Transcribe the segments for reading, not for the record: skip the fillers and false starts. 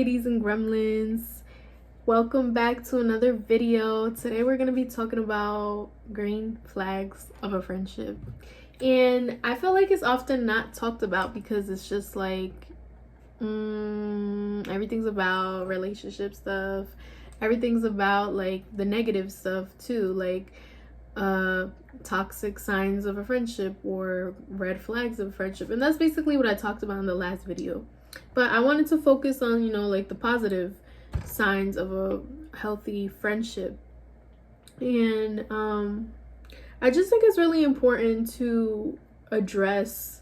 ladies and gremlins, welcome back to another video. Today we're going to be talking about green flags of a friendship, and I feel like it's often not talked about because it's just like everything's about relationship stuff, everything's about like the negative stuff too, like toxic signs of a friendship or red flags of a friendship. And that's basically what I talked about in the last video, but I wanted to focus on, like the positive signs of a healthy friendship. And I just think it's really important to address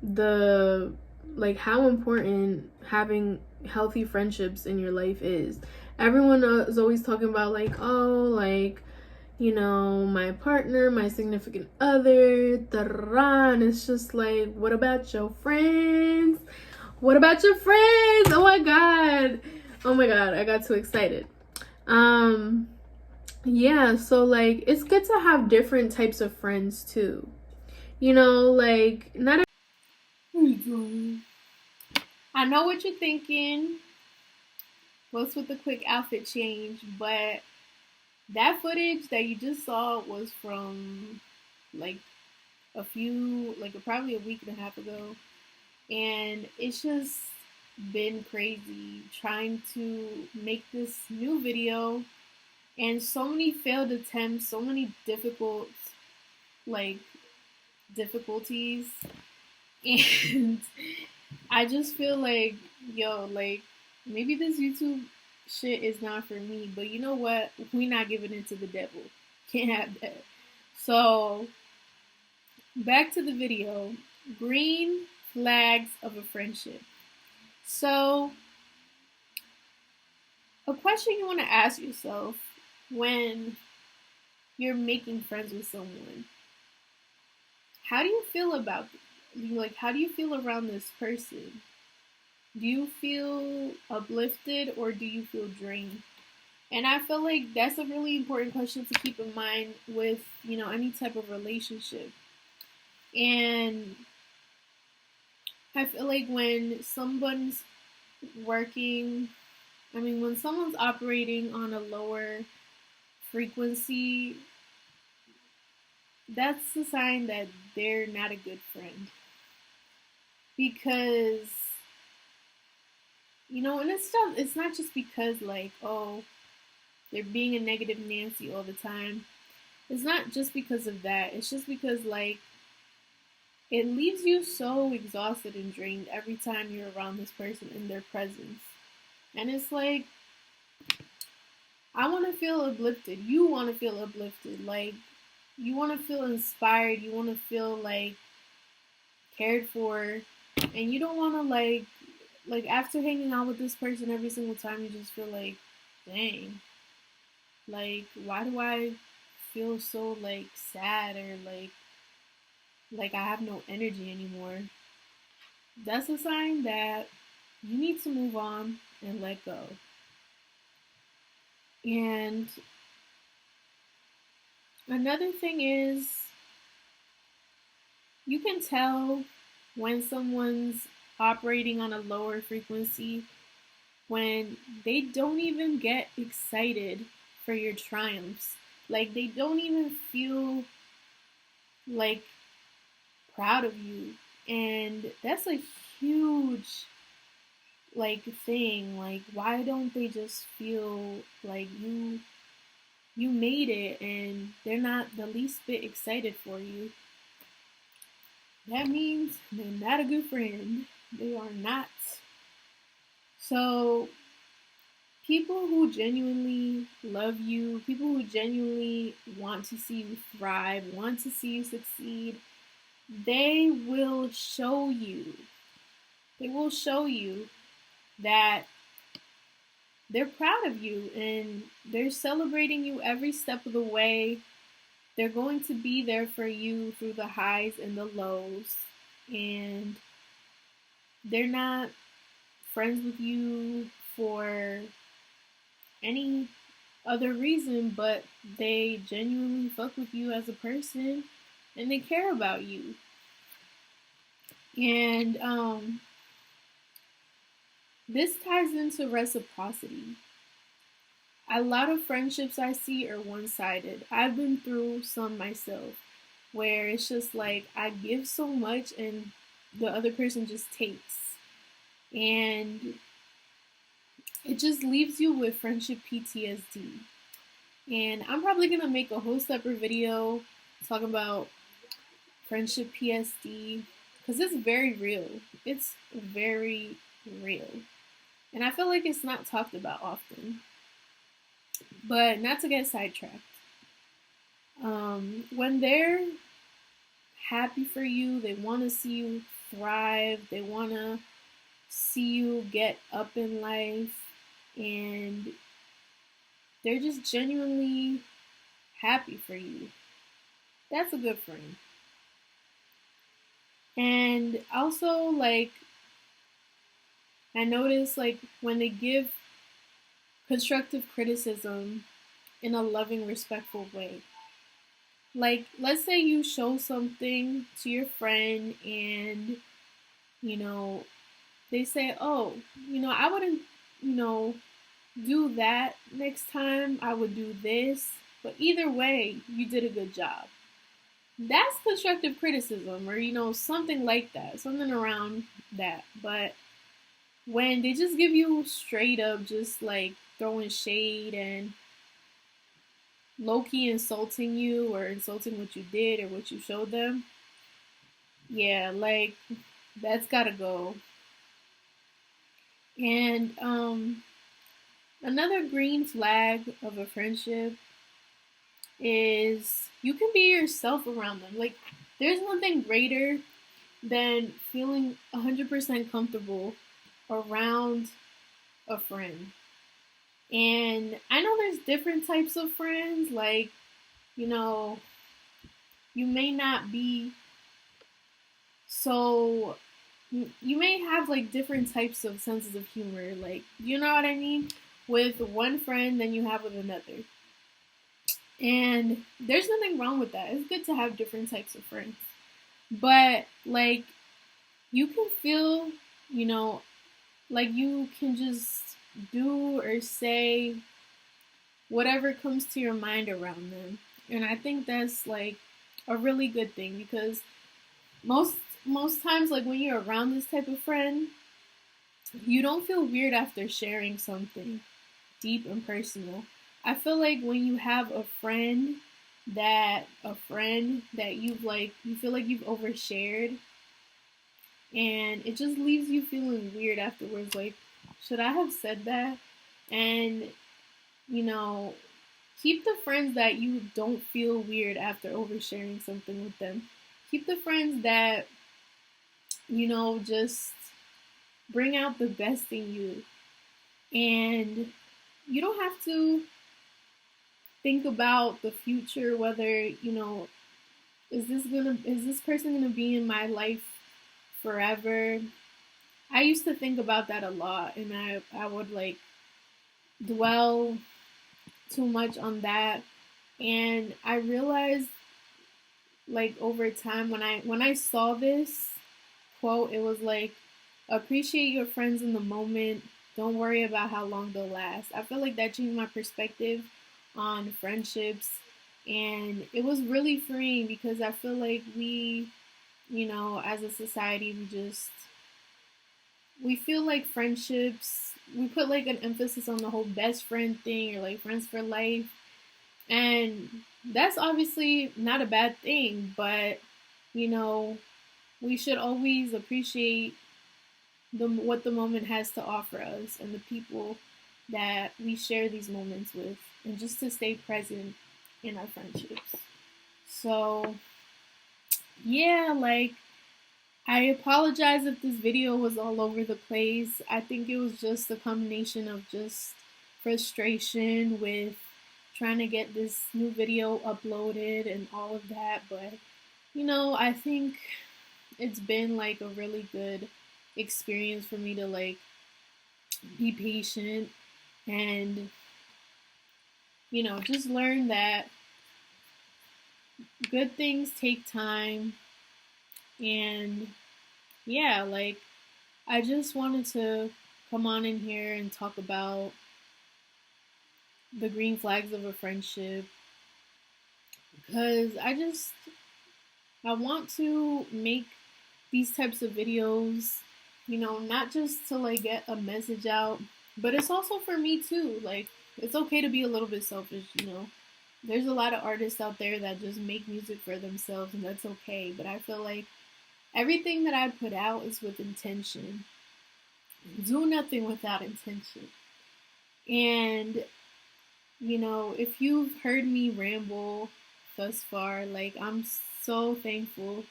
the how important having healthy friendships in your life is. Everyone is always talking about my partner, my significant other, and it's just like, what about your friends? What about your friends? Oh my god, I got too excited. Yeah, so it's good to have different types of friends too. Not I know what you're thinking. What's with the quick outfit change? But that footage that you just saw was from probably a week and a half ago. And it's just been crazy trying to make this new video, and so many failed attempts, so many difficulties. And I just feel like, maybe this YouTube shit is not for me, but you know what? We not giving it to the devil. Can't have that. So, back to the video. Green flags of a friendship. So, a question you want to ask yourself when you're making friends with someone: how do you feel about how do you feel around this person? Do you feel uplifted or do you feel drained? And I feel like that's a really important question to keep in mind with, any type of relationship. And I feel like when someone's operating on a lower frequency, that's a sign that they're not a good friend. Because, and it's not just because they're being a negative Nancy all the time. It's not just because of that. It's just because it leaves you so exhausted and drained every time you're around this person in their presence. And it's like, I want to feel uplifted. You want to feel uplifted. You want to feel inspired. You want to feel cared for. And you don't want to after hanging out with this person every single time, you just feel like, dang, why do I feel so sad, or I have no energy anymore? That's a sign that you need to move on and let go. And another thing is, you can tell when someone's operating on a lower frequency when they don't even get excited for your triumphs. They don't even feel proud of you. And that's a huge thing. Why don't they just feel like you made it and they're not the least bit excited for you? That means they're not a good friend. They are not. So, people who genuinely love you, people who genuinely want to see you thrive, want to see you succeed, they will show you. They will show you that they're proud of you and they're celebrating you every step of the way. They're going to be there for you through the highs and the lows. And they're not friends with you for any other reason, but they genuinely fuck with you as a person and they care about you. And This ties into reciprocity. A lot of friendships I see are one sided. I've been through some myself where it's just like I give so much and the other person just takes. And it just leaves you with friendship PTSD. And I'm probably gonna make a whole separate video talking about friendship PSD because it's very real. It's very real. And I feel like it's not talked about often. But not to get sidetracked. When they're happy for you, they want to see you thrive, they want to see you get up in life, and they're just genuinely happy for you. That's a good friend. And also, like, I notice, like, when they give constructive criticism in a loving, respectful way. Like, let's say you show something to your friend and, you know, they say, oh, I wouldn't, you know, do that next time. I would do this. But either way, you did a good job. That's constructive criticism or, something like that, something around that. But when they just give you straight up, just like throwing shade and low key insulting you or insulting what you did or what you showed them, yeah, like that's gotta go. And another green flag of a friendship is you can be yourself around them. Like, there's nothing greater than feeling 100% comfortable around a friend. And I know there's different types of friends. Like, you know, you may not be so. You may have like different types of senses of humor. Like, you know what I mean? With one friend than you have with another. And there's nothing wrong with that. It's good to have different types of friends. But, like, you can feel, you know, like you can just do or say whatever comes to your mind around them. And I think that's like a really good thing because most most times like when you're around this type of friend, you don't feel weird after sharing something deep and personal. I feel like when you have a friend that you feel like you've overshared and it just leaves you feeling weird afterwards, like, should I have said that? And you know, keep the friends that you don't feel weird after oversharing something with them. Keep the friends that, just bring out the best in you. And you don't have to think about the future, whether, is this person gonna be in my life forever? I used to think about that a lot and I would like dwell too much on that. And I realized like over time when I saw this quote, it was like, appreciate your friends in the moment. Don't worry about how long they'll last. I feel like that changed my perspective on friendships. And it was really freeing because I feel like we, as a society, we feel like friendships, we put like an emphasis on the whole best friend thing or like friends for life. And that's obviously not a bad thing, but you know, we should always appreciate what the moment has to offer us and the people that we share these moments with, and just to stay present in our friendships. So, yeah, like, I apologize if this video was all over the place. I think it was just a combination of just frustration with trying to get this new video uploaded and all of that. But, I think it's been like a really good experience for me to like be patient and, just learn that good things take time. And yeah, like, I just wanted to come on in here and talk about the green flags of a friendship, because I want to make these types of videos, you know, not just to like get a message out, but it's also for me too. Like, it's okay to be a little bit selfish, you know. There's a lot of artists out there that just make music for themselves, and that's okay. But I feel like everything that I put out is with intention. Do nothing without intention. And, you know, if you've heard me ramble thus far, like, I'm so thankful.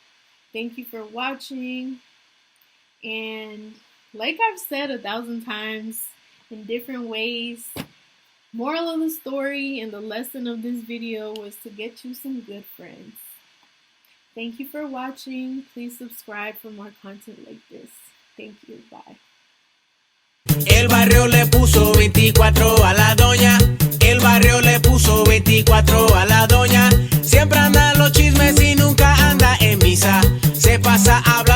Thank you for watching. And like I've said 1,000 times in different ways, moral of the story and the lesson of this video was to get you some good friends. Thank you for watching. Please subscribe for more content like this. Thank you. Bye. El barrio le puso 24 a la doña. El barrio le puso 24 a la doña. Siempre anda los chismes y nunca anda en misa. Se pasa hablando.